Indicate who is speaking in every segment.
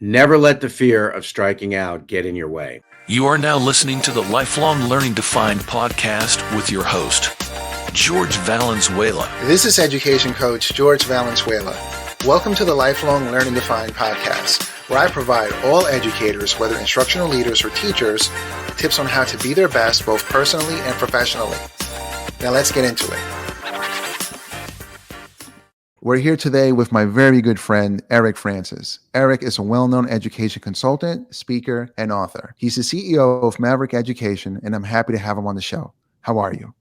Speaker 1: Never let the fear of striking out get in your way.
Speaker 2: You are now listening to the Lifelong Learning Defined podcast with your host, George Valenzuela.
Speaker 3: This is education coach George Valenzuela. Welcome to the Lifelong Learning Defined podcast, where I provide all educators, whether instructional leaders or teachers, tips on how to be their best both personally and professionally. Now let's get into it. We're here today with my very good friend, Erik Francis. Erik is a well-known education consultant, speaker, and author. He's the CEO of Maverick Education, and I'm happy to have him on the show. How are you?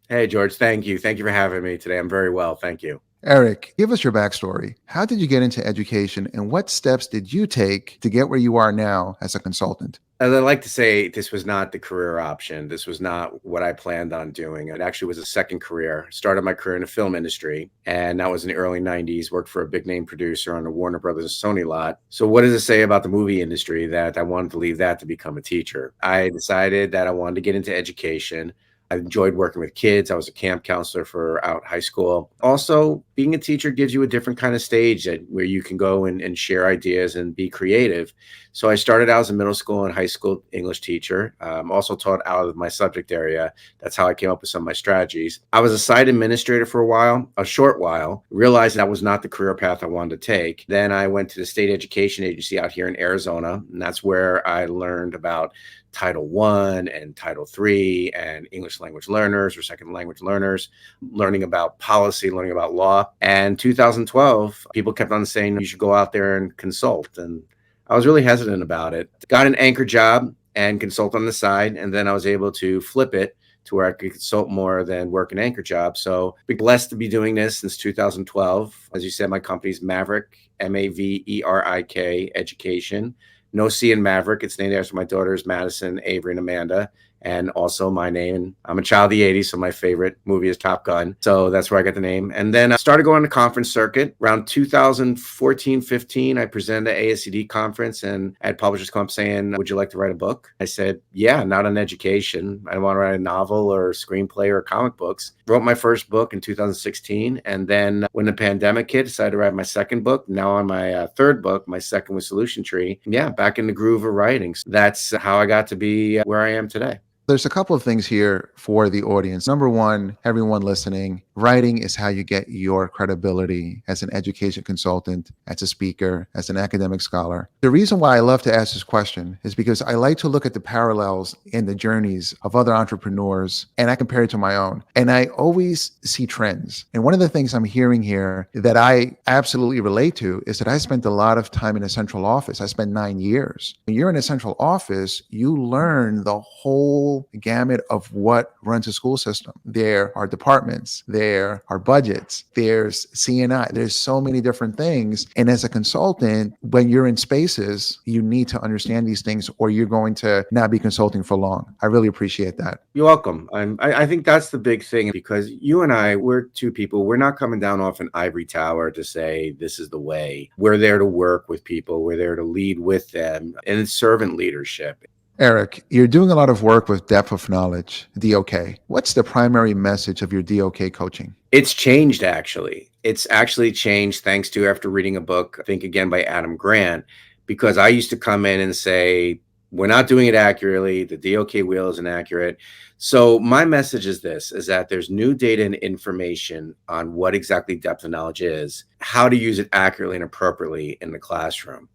Speaker 1: Hey, George, thank you. Thank you for having me today. I'm very well. Thank you.
Speaker 3: Erik, give us your backstory. How did you get into education, and what steps did you take to get where you are now as a consultant?
Speaker 1: As I like to say, this was not the career option. This was not what I planned on doing. It actually was a second career. Started my career in the film industry, and that was in the early 90s. Worked for a big name producer on the Warner Brothers Sony lot. So what does it say about the movie industry that I wanted to leave that to become a teacher? I decided that I wanted to get into education. I enjoyed working with kids. I was a camp counselor for out high school. Also, being a teacher gives you a different kind of stage where you can go and share ideas and be creative. So I started out as a middle school and high school English teacher. Also taught out of my subject area. That's how I came up with some of my strategies. I was a site administrator for a short while, realized that was not the career path I wanted to take. Then I went to the state education agency out here in Arizona, and that's where I learned about Title I and Title III and English language learners or second language learners, learning about policy, learning about law. And 2012, people kept on saying you should go out there and consult. And I was really hesitant about it. Got an anchor job and consult on the side. And then I was able to flip it to where I could consult more than work an anchor job. So been blessed to be doing this since 2012. As you said, my company's Maverick, Maverik Education. No C in Maverick. It's named after my daughters, Madison, Avery, and Amanda. And also my name. I'm a child of the 80s, so my favorite movie is Top Gun. So that's where I got the name. And then I started going to conference circuit. Around 2014, 15, I presented at ASCD conference and I had publishers come up saying, would you like to write a book? I said, yeah, not on education. I want to write a novel or a screenplay or comic books. Wrote my first book in 2016. And then when the pandemic hit, decided to write my second book. Now on my third book, my second was Solution Tree. Yeah, back in the groove of writing. So that's how I got to be where I am today.
Speaker 3: There's a couple of things here for the audience. Number one, everyone listening, writing is how you get your credibility as an education consultant, as a speaker, as an academic scholar. The reason why I love to ask this question is because I like to look at the parallels in the journeys of other entrepreneurs and I compare it to my own. And I always see trends. And one of the things I'm hearing here that I absolutely relate to is that I spent a lot of time in a central office. I spent 9 years. When you're in a central office, you learn the whole gamut of what runs a school system. There are departments, there are budgets, there's CNI, there's so many different things. And as a consultant, when you're in spaces, you need to understand these things or you're going to not be consulting for long. I really appreciate that.
Speaker 1: You're welcome. I think that's the big thing because you and I, we're two people. We're not coming down off an ivory tower to say this is the way. We're there to work with people. We're there to lead with them, and it's servant leadership.
Speaker 3: Erik, you're doing a lot of work with depth of knowledge, DOK. What's the primary message of your DOK coaching?
Speaker 1: It's changed, actually. It's actually changed thanks to after reading a book, Think Again by Adam Grant, because I used to come in and say, we're not doing it accurately. The DOK wheel is inaccurate. So my message is this, is that there's new data and information on what exactly depth of knowledge is, how to use it accurately and appropriately in the classroom.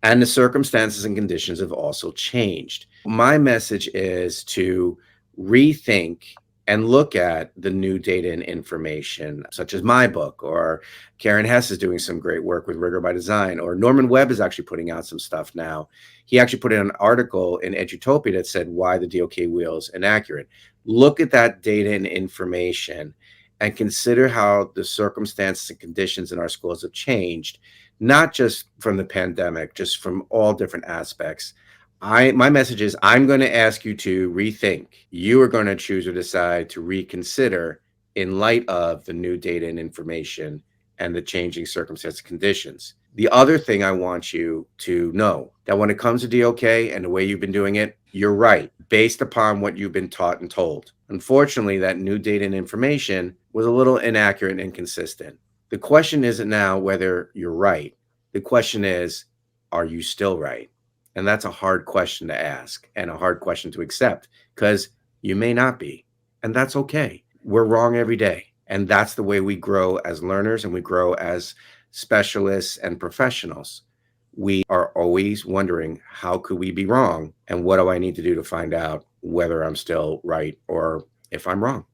Speaker 1: And the circumstances and conditions have also changed. My message is to rethink and look at the new data and information, such as my book, or Karen Hess is doing some great work with Rigor by Design, or Norman Webb is actually putting out some stuff now. He actually put in an article in Edutopia that said why the DOK wheel is inaccurate. Look at that data and information and consider how the circumstances and conditions in our schools have changed, not just from the pandemic, just from all different aspects. My message is I'm going to ask you to rethink. You are going to choose or decide to reconsider in light of the new data and information and the changing circumstances and conditions. The other thing I want you to know that when it comes to DOK and the way you've been doing it, you're right, based upon what you've been taught and told. Unfortunately, that new data and information was a little inaccurate and inconsistent. The question isn't now whether you're right. The question is, are you still right? And that's a hard question to ask and a hard question to accept because you may not be. And that's okay. We're wrong every day. And that's the way we grow as learners and we grow as specialists and professionals. We are always wondering, how could we be wrong? And what do I need to do to find out whether I'm still right or if I'm wrong?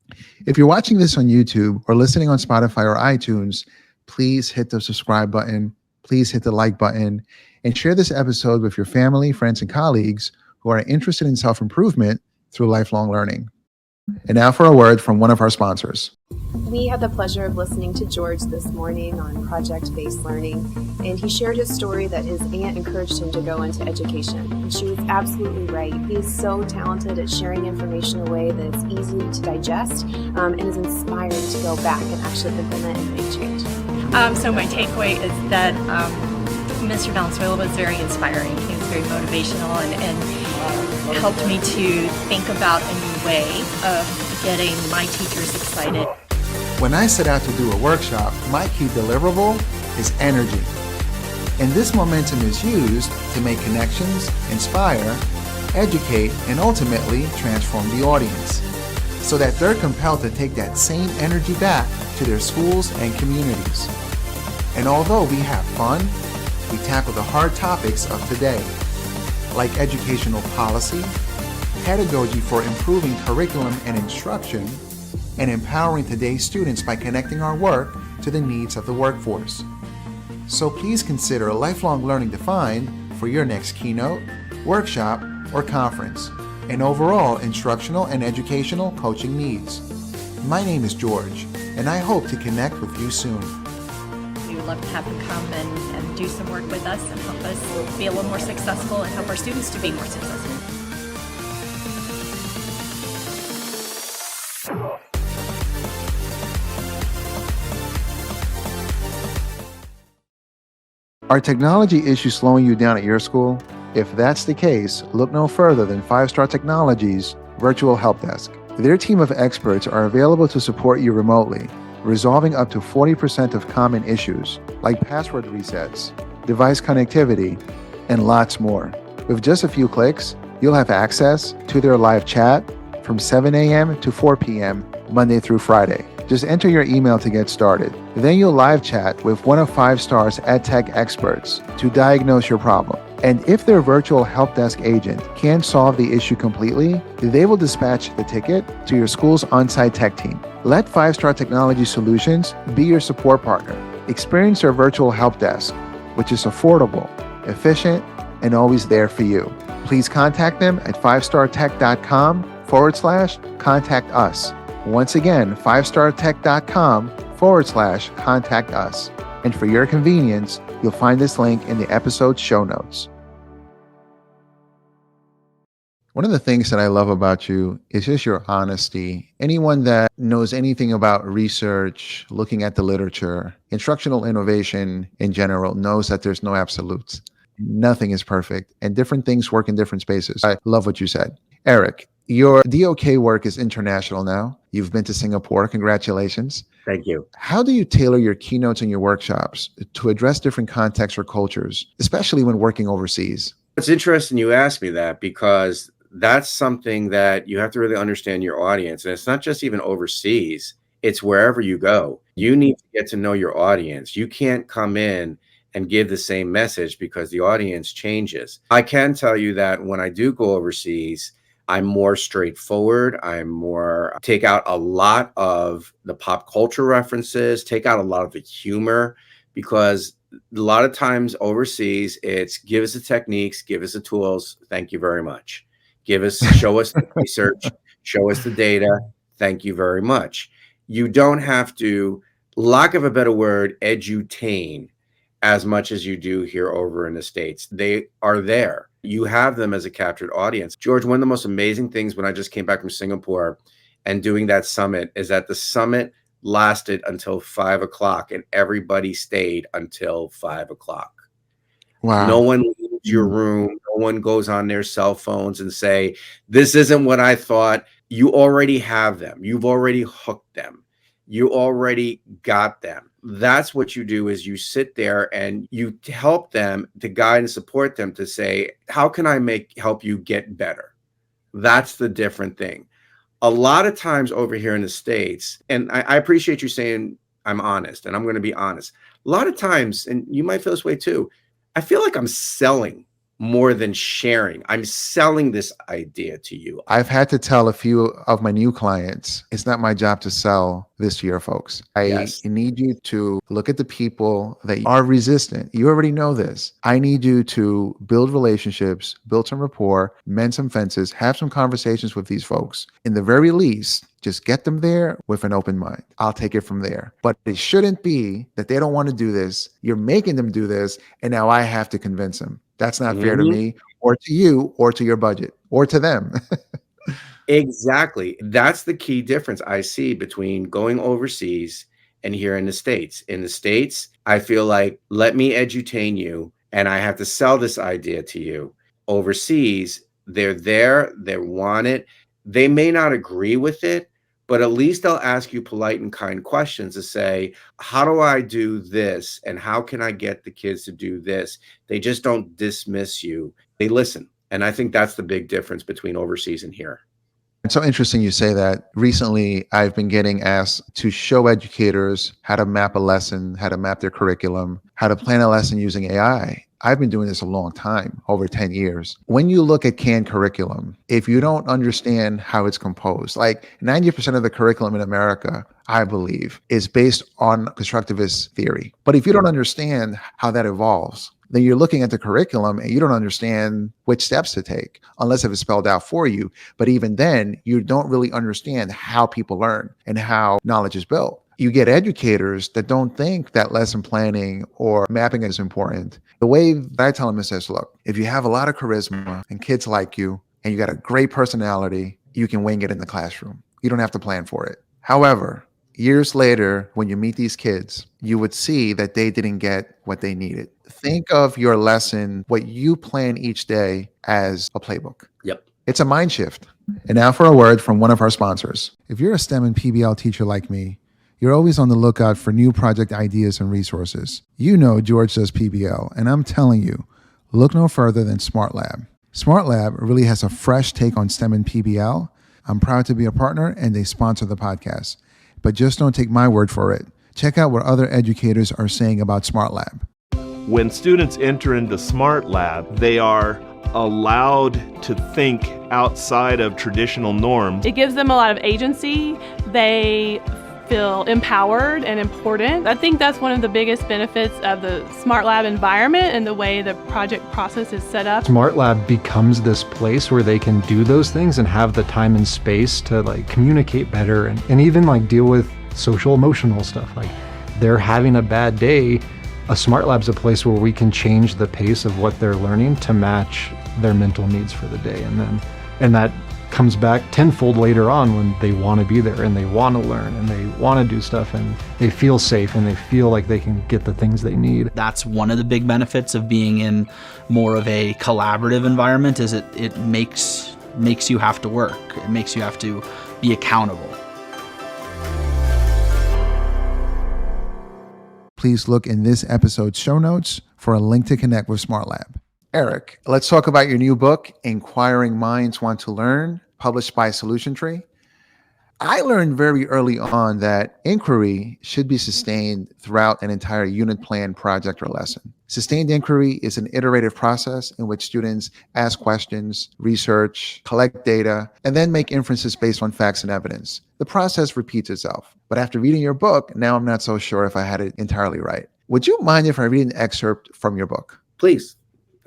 Speaker 3: If you're watching this on YouTube or listening on Spotify or iTunes, please hit the subscribe button. Please hit the like button and share this episode with your family, friends, and colleagues who are interested in self-improvement through lifelong learning. And now for a word from one of our sponsors.
Speaker 4: We had the pleasure of listening to George this morning on project-based learning, and he shared his story that his aunt encouraged him to go into education. And she was absolutely right. He's so talented at sharing information in a way that's easy to digest and is inspiring to go back and actually implement and make change.
Speaker 5: So my takeaway is that Mr. Valenzuela was very inspiring. He was very motivational and helped me to think about a new way of getting my teachers excited.
Speaker 3: When I set out to do a workshop, my key deliverable is energy. And this momentum is used to make connections, inspire, educate, and ultimately transform the audience so that they're compelled to take that same energy back to their schools and communities. And although we have fun, we tackle the hard topics of today, like educational policy, pedagogy for improving curriculum and instruction, and empowering today's students by connecting our work to the needs of the workforce. So please consider Lifelong Learning Defined for your next keynote, workshop, or conference, and overall instructional and educational coaching needs. My name is George, and I hope to connect with you soon.
Speaker 5: We would love to have him come and do some work with us and help us be a little more successful and help our students to be more successful.
Speaker 3: Are technology issues slowing you down at your school? If that's the case, look no further than 5-Star Technology's Virtual Help Desk. Their team of experts are available to support you remotely, resolving up to 40% of common issues like password resets, device connectivity, and lots more. With just a few clicks, you'll have access to their live chat from 7 a.m. to 4 p.m. Monday through Friday. Just enter your email to get started. Then you'll live chat with one of 5-Star's EdTech experts to diagnose your problem. And if their virtual help desk agent can't solve the issue completely, they will dispatch the ticket to your school's on-site tech team. Let 5-Star Technology Solutions be your support partner. Experience their virtual help desk, which is affordable, efficient, and always there for you. Please contact them at 5startech.com/contact us. Once again, 5startech.com/contact us. And for your convenience, you'll find this link in the episode's show notes. One of the things that I love about you is just your honesty. Anyone that knows anything about research, looking at the literature, instructional innovation in general, knows that there's no absolutes. Nothing is perfect, and different things work in different spaces. I love what you said. Erik, your DOK work is international now. You've been to Singapore. Congratulations.
Speaker 1: Thank you.
Speaker 3: How do you tailor your keynotes and your workshops to address different contexts or cultures, especially when working overseas?
Speaker 1: It's interesting you asked me that because that's something that you have to really understand your audience. And it's not just even overseas, it's wherever you go. You need to get to know your audience. You can't come in and give the same message because the audience changes. I can tell you that when I do go overseas, I'm more straightforward. Take out a lot of the pop culture references, take out a lot of the humor, because a lot of times overseas, it's give us the techniques, give us the tools. Thank you very much. Show us the research, show us the data. Thank you very much. You don't have to, lack of a better word, edutain as much as you do here over in the States. They are there. You have them as a captured audience. George, one of the most amazing things when I just came back from Singapore and doing that summit is that the summit lasted until 5 o'clock and everybody stayed until 5 o'clock.
Speaker 3: Wow.
Speaker 1: No one leaves your room. No one goes on their cell phones and say, this isn't what I thought. You already have them. You've already hooked them. You already got them. That's what you do, is you sit there and you help them to guide and support them to say, how can I help you get better? That's the different thing. A lot of times over here in the States, and I appreciate you saying I'm honest, and I'm going to be honest. A lot of times, and you might feel this way too, I feel like I'm selling more than sharing. I'm selling this idea to you.
Speaker 3: I've had to tell a few of my new clients, it's not my job to sell this to your folks. I need you to look at the people that are resistant. You already know this. I need you to build relationships, build some rapport, mend some fences, have some conversations with these folks. In the very least, just get them there with an open mind. I'll take it from there. But it shouldn't be that they don't want to do this. You're making them do this, and now I have to convince them. That's not fair to me, or to you, or to your budget, or to them.
Speaker 1: Exactly. That's the key difference I see between going overseas and here in the States. In the States, I feel like, let me edutain you, and I have to sell this idea to you. Overseas, they're there, they want it. They may not agree with it, but at least they'll ask you polite and kind questions to say, how do I do this? And how can I get the kids to do this? They just don't dismiss you. They listen. And I think that's the big difference between overseas and here.
Speaker 3: It's so interesting you say that. Recently, I've been getting asked to show educators how to map a lesson, how to map their curriculum, how to plan a lesson using AI. I've been doing this a long time, over 10 years. When you look at canned curriculum, if you don't understand how it's composed, like 90% of the curriculum in America, I believe, is based on constructivist theory. But if you don't understand how that evolves, then you're looking at the curriculum and you don't understand which steps to take, unless it was spelled out for you. But even then, you don't really understand how people learn and how knowledge is built. You get educators that don't think that lesson planning or mapping is important. The way that I tell them is this: look, if you have a lot of charisma and kids like you and you got a great personality, you can wing it in the classroom. You don't have to plan for it. However, years later, when you meet these kids, you would see that they didn't get what they needed. Think of your lesson, what you plan each day, as a playbook.
Speaker 1: Yep.
Speaker 3: It's a mind shift. And now for a word from one of our sponsors. If you're a STEM and PBL teacher like me, you're always on the lookout for new project ideas and resources. You know George does PBL, and I'm telling you, look no further than SmartLab. SmartLab really has a fresh take on STEM and PBL. I'm proud to be a partner, and they sponsor the podcast. But just don't take my word for it. Check out what other educators are saying about SmartLab.
Speaker 6: When students enter into SmartLab, they are allowed to think outside of traditional norms.
Speaker 7: It gives them a lot of agency. They feel empowered and important. I think that's one of the biggest benefits of the SmartLab environment and the way the project process is set up.
Speaker 8: SmartLab becomes this place where they can do those things and have the time and space to communicate better and even deal with social emotional stuff. Like they're having a bad day, a SmartLab's a place where we can change the pace of what they're learning to match their mental needs for the day. And that comes back tenfold later on when they want to be there and they want to learn and they want to do stuff and they feel safe and they feel like they can get the things they need.
Speaker 9: That's one of the big benefits of being in more of a collaborative environment, is it makes you have to work. It makes you have to be accountable.
Speaker 3: Please look in this episode's show notes for a link to connect with SmartLab. Erik, let's talk about your new book, Inquiring Minds Want to Learn, published by Solution Tree. I learned very early on that inquiry should be sustained throughout an entire unit plan, project, or lesson. Sustained inquiry is an iterative process in which students ask questions, research, collect data, and then make inferences based on facts and evidence. The process repeats itself. But after reading your book, now I'm not so sure if I had it entirely right. Would you mind if I read an excerpt from your book?
Speaker 1: Please.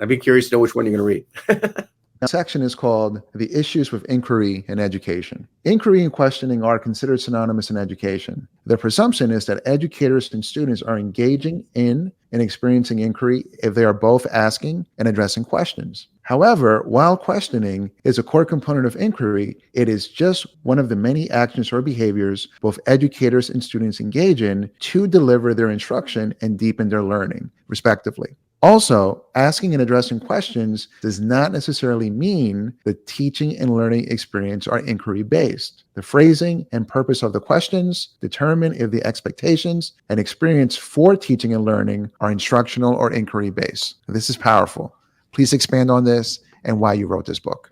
Speaker 1: I'd be curious to know which one you're going to read.
Speaker 3: The section is called The Issues with Inquiry in Education. Inquiry and questioning are considered synonymous in education. The presumption is that educators and students are engaging in and experiencing inquiry if they are both asking and addressing questions. However, while questioning is a core component of inquiry, it is just one of the many actions or behaviors both educators and students engage in to deliver their instruction and deepen their learning, respectively. Also, asking and addressing questions does not necessarily mean the teaching and learning experience are inquiry based. The phrasing and purpose of the questions determine if the expectations and experience for teaching and learning are instructional or inquiry based. This is powerful. Please expand on this and why you wrote this book.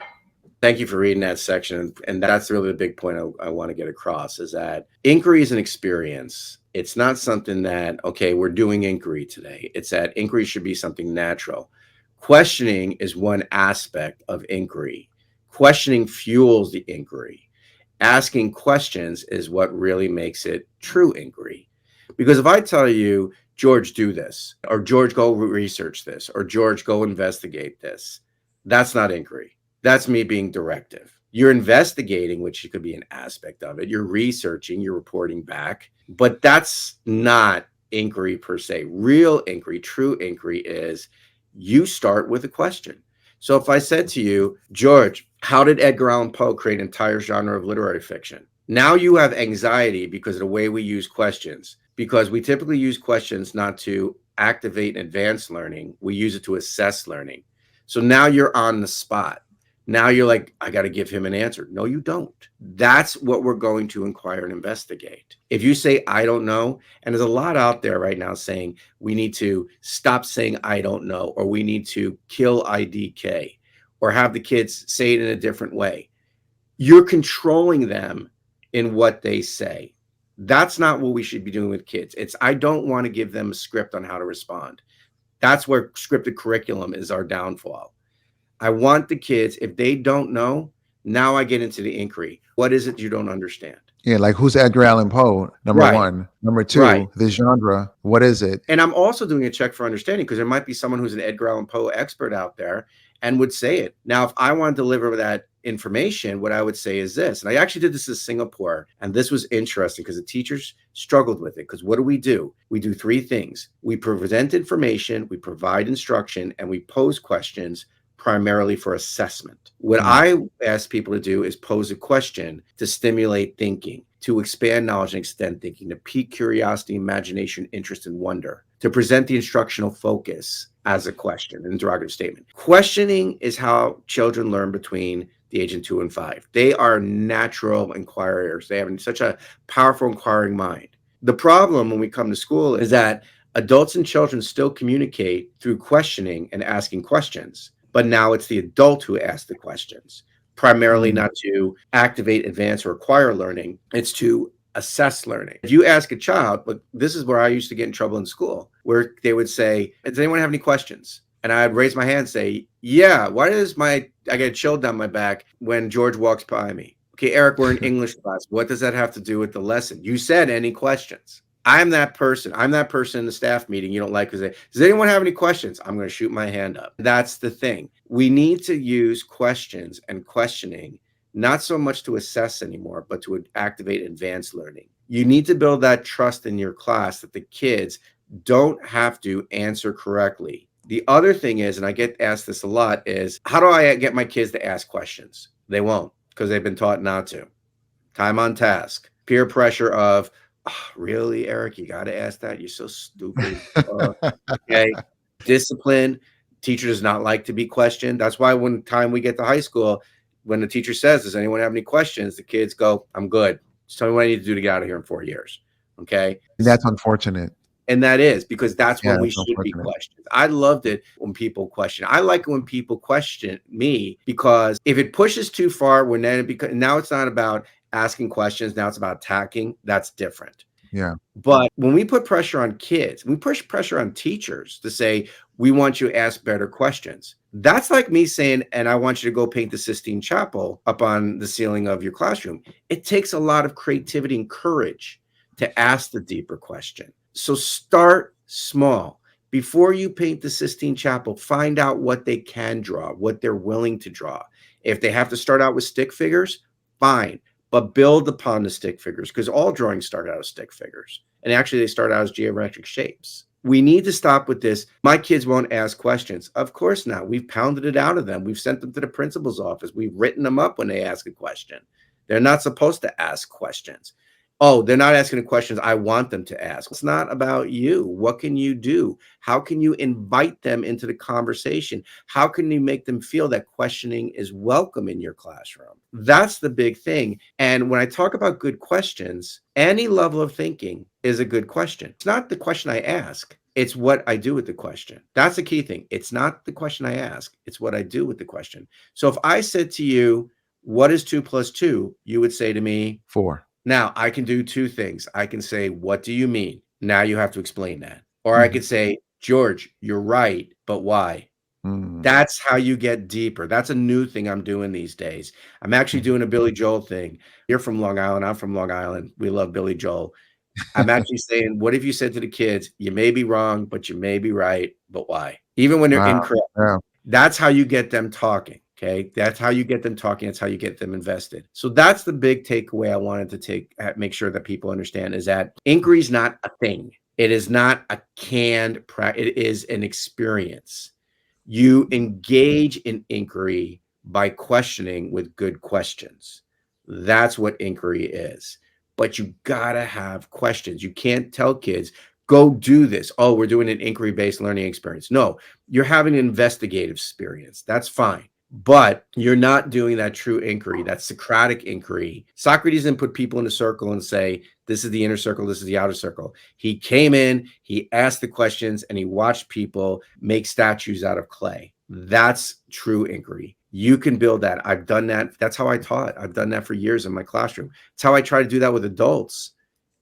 Speaker 1: Thank you for reading that section. And that's really the big point I want to get across, is that inquiry is an experience. It's not something that, okay, we're doing inquiry today. It's that inquiry should be something natural. Questioning is one aspect of inquiry. Questioning fuels the inquiry. Asking questions is what really makes it true inquiry. Because if I tell you, George, do this, or George, go research this, or George, go investigate this, that's not inquiry. That's me being directive. You're investigating, which could be an aspect of it. You're researching, you're reporting back, but that's not inquiry per se. Real inquiry, true inquiry is you start with a question. So if I said to you, George, how did Edgar Allan Poe create an entire genre of literary fiction? Now you have anxiety because of the way we use questions, because we typically use questions not to activate and advance learning. We use it to assess learning. So now you're on the spot. Now you're like, I got to give him an answer. No, you don't. That's what we're going to inquire and investigate. If you say, I don't know, and there's a lot out there right now saying we need to stop saying, I don't know, or we need to kill IDK, or have the kids say it in a different way. You're controlling them in what they say. That's not what we should be doing with kids. It's, I don't want to give them a script on how to respond. That's where scripted curriculum is our downfall. I want the kids, if they don't know, now I get into the inquiry. What is it you don't understand?
Speaker 3: Yeah, like who's Edgar Allan Poe? Number
Speaker 1: Right.
Speaker 3: one. Number two,
Speaker 1: Right.
Speaker 3: the genre. What is it?
Speaker 1: And I'm also doing a check for understanding, because there might be someone who's an Edgar Allan Poe expert out there and would say it. Now, if I want to deliver that information, what I would say is this, and I actually did this in Singapore, and this was interesting because the teachers struggled with it. Because what do? We do three things. We present information, we provide instruction, and we pose questions primarily for assessment. What I ask people to do is pose a question to stimulate thinking, to expand knowledge and extend thinking, to pique curiosity, imagination, interest, and wonder, to present the instructional focus as a question, an interrogative statement. Questioning is how children learn between the age of 2 and 5. They are natural inquirers. They have such a powerful inquiring mind. The problem when we come to school is that adults and children still communicate through questioning and asking questions. But now it's the adult who asks the questions, primarily not to activate, advance, or acquire learning. It's to assess learning. If you ask a child, look, this is where I used to get in trouble in school, where they would say, does anyone have any questions? And I'd raise my hand and say, yeah, why does I get a chill down my back when George walks by me? Okay, Eric, we're in English class. What does that have to do with the lesson? You said any questions. I'm that person. I'm that person in the staff meeting you don't like because does anyone have any questions? I'm going to shoot my hand up. That's the thing. We need to use questions and questioning, not so much to assess anymore, but to activate advanced learning. You need to build that trust in your class that the kids don't have to answer correctly. The other thing is, and I get asked this a lot, is how do I get my kids to ask questions? They won't, because they've been taught not to. Time on task, peer pressure of, oh, really, Eric, you got to ask that? You're so stupid. Okay. Discipline. Teacher does not like to be questioned. That's why when time we get to high school, when the teacher says, does anyone have any questions? The kids go, I'm good. Just tell me what I need to do to get out of here in 4 years. Okay.
Speaker 3: That's unfortunate.
Speaker 1: And that is because that's when we should be questioned. I loved it when people question. I like it when people question me, because if it pushes too far, now it's not about asking questions. Now it's about attacking. That's different.
Speaker 3: Yeah.
Speaker 1: But when we put pressure on kids, we push pressure on teachers to say, we want you to ask better questions. That's like me saying, and I want you to go paint the Sistine Chapel up on the ceiling of your classroom. It takes a lot of creativity and courage to ask the deeper question. So start small. Before you paint the Sistine Chapel, find out what they can draw, what they're willing to draw. If they have to start out with stick figures, fine. But build upon the stick figures, because all drawings start out as stick figures. And actually, they start out as geometric shapes. We need to stop with this. My kids won't ask questions. Of course not. We've pounded it out of them. We've sent them to the principal's office. We've written them up when they ask a question. They're not supposed to ask questions. Oh, they're not asking the questions I want them to ask. It's not about you. What can you do? How can you invite them into the conversation? How can you make them feel that questioning is welcome in your classroom? That's the big thing. And when I talk about good questions, any level of thinking is a good question. It's not the question I ask. It's what I do with the question. That's the key thing. It's not the question I ask. It's what I do with the question. So if I said to you, what is 2 plus 2? You would say to me,
Speaker 3: 4.
Speaker 1: now I can do two things. I can say, what do you mean? Now you have to explain that. Or I
Speaker 3: Mhm.
Speaker 1: could say, George, you're right, but why?
Speaker 3: Mm.
Speaker 1: That's how you get deeper. That's a new thing I'm doing these days. I'm actually doing a Billy Joel thing. You're from Long Island. I'm from Long Island. We love Billy Joel. I'm actually saying, what if you said to the kids, you may be wrong, but you may be right, but why? Even when they're
Speaker 3: Wow.
Speaker 1: incorrect.
Speaker 3: Yeah.
Speaker 1: That's how you get them talking. Okay. That's how you get them talking. That's how you get them invested. So that's the big takeaway I wanted to make sure that people understand is that inquiry is not a thing. It is not a canned practice. It is an experience. You engage in inquiry by questioning with good questions. That's what inquiry is. But you gotta have questions. You can't tell kids, go do this. Oh, we're doing an inquiry-based learning experience. No, you're having an investigative experience. That's fine. But you're not doing that true inquiry, that Socratic inquiry. Socrates didn't put people in a circle and say, this is the inner circle, this is the outer circle. He came in, he asked the questions, and he watched people make statues out of clay. That's true inquiry. You can build that. I've done that. That's how I taught. I've done that for years in my classroom. It's how I try to do that with adults.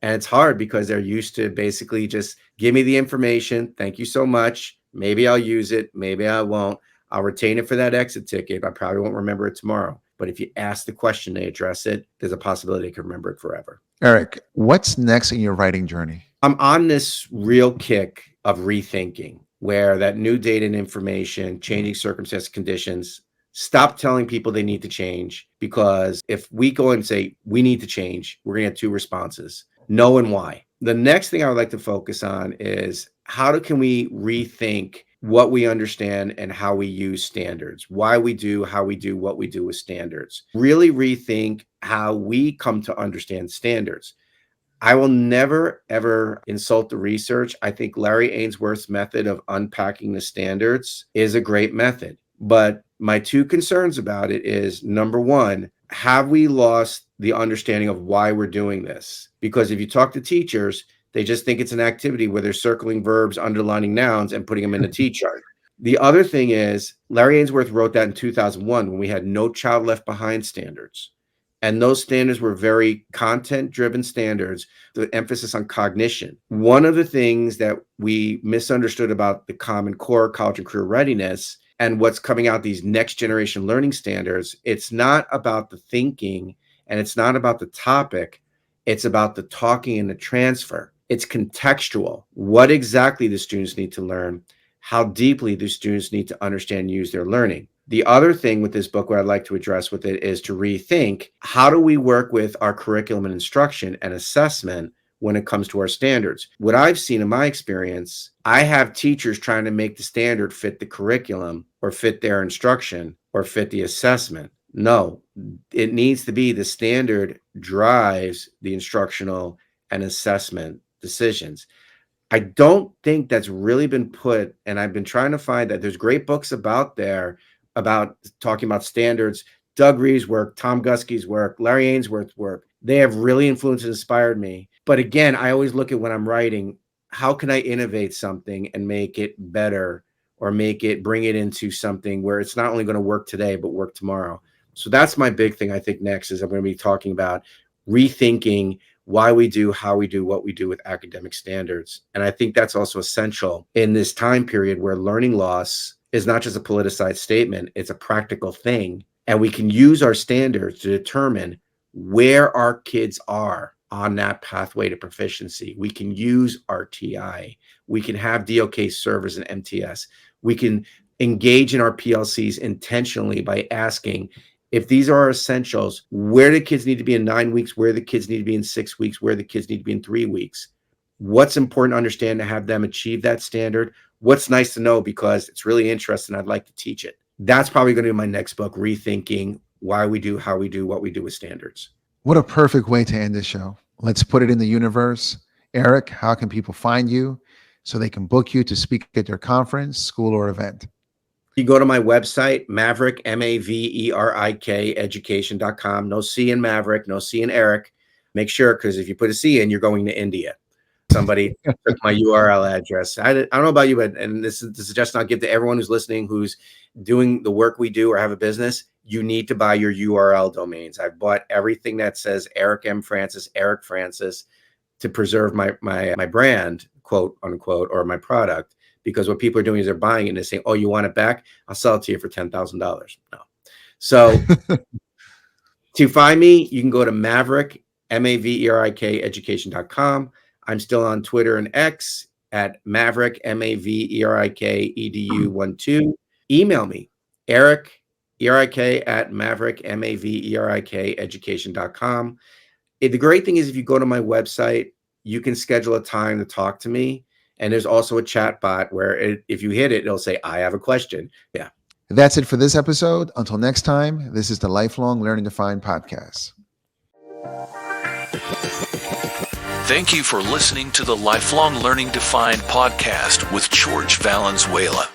Speaker 1: And it's hard because they're used to basically just give me the information. Thank you so much. Maybe I'll use it. Maybe I won't. I'll retain it for that exit ticket. I probably won't remember it tomorrow. But if you ask the question, they address it, there's a possibility they can remember it forever.
Speaker 3: Erik, what's next in your writing journey?
Speaker 1: I'm on this real kick of rethinking where that new data and information, changing circumstances, conditions, stop telling people they need to change, because if we go and say we need to change, we're going to get two responses, no and why. The next thing I would like to focus on is can we rethink what we understand and how we use standards, why we do, how we do what we do with standards. Really rethink how we come to understand standards. I will never, ever insult the research. I think Larry Ainsworth's method of unpacking the standards is a great method. But my two concerns about it is, number one, have we lost the understanding of why we're doing this? Because if you talk to teachers, they just think it's an activity where they're circling verbs, underlining nouns, and putting them in a T-chart. The other thing is, Larry Ainsworth wrote that in 2001 when we had no child left behind standards. And those standards were very content-driven standards, the emphasis on cognition. One of the things that we misunderstood about the Common Core, college and career readiness, and what's coming out, these next generation learning standards, it's not about the thinking and it's not about the topic. It's about the talking and the transfer. It's contextual. What exactly the students need to learn, how deeply the students need to understand and use their learning. The other thing with this book, what I'd like to address with it, is to rethink how do we work with our curriculum and instruction and assessment when it comes to our standards. What I've seen in my experience, I have teachers trying to make the standard fit the curriculum or fit their instruction or fit the assessment. No, it needs to be the standard drives the instructional and assessment decisions. I don't think that's really been put, and I've been trying to find that. There's great books about talking about standards. Doug Reeves' work, Tom Guskey's work, Larry Ainsworth's work, they have really influenced and inspired me. But again, I always look at when I'm writing, how can I innovate something and make it better, or bring it into something where it's not only going to work today, but work tomorrow. So that's my big thing. I think next is I'm going to be talking about rethinking why we do, how we do, what we do with academic standards. And I think that's also essential in this time period where learning loss is not just a politicized statement, it's a practical thing. And we can use our standards to determine where our kids are on that pathway to proficiency. We can use RTI. We can have DOK servers and MTS. We can engage in our PLCs intentionally by asking, if these are our essentials, where do kids need to be in 9 weeks, where the kids need to be in 6 weeks, where the kids need to be in 3 weeks? What's important to understand to have them achieve that standard? What's nice to know because it's really interesting, I'd like to teach it. That's probably going to be my next book, rethinking why we do, how we do, what we do with standards.
Speaker 3: What a perfect way to end this show. Let's put it in the universe. Erik, how can people find you so they can book you to speak at their conference, school, or event?
Speaker 1: You go to my website, Maverick, Maverik, education.com. No C in Maverick, no C in Erik. Make sure, because if you put a C in, you're going to India. Somebody took my URL address. I don't know about you, but, and this is a suggestion I'll give to everyone who's listening, who's doing the work we do or have a business, you need to buy your URL domains. I've bought everything that says Erik M. Francis, Erik Francis, to preserve my brand, quote unquote, or my product. Because what people are doing is they're buying it and they're saying, oh, you want it back? I'll sell it to you for $10,000. No. So to find me, you can go to Maverick, Maverik, education.com. I'm still on Twitter and X at Maverick, Maverik, edu12. Email me, Erik, ERIK at Maverick, Maverik, education.com. The great thing is if you go to my website, you can schedule a time to talk to me. And there's also a chat bot where if you hit it, it'll say, I have a question. Yeah.
Speaker 3: That's it for this episode. Until next time, this is the Lifelong Learning Defined podcast.
Speaker 2: Thank you for listening to the Lifelong Learning Defined podcast with George Valenzuela.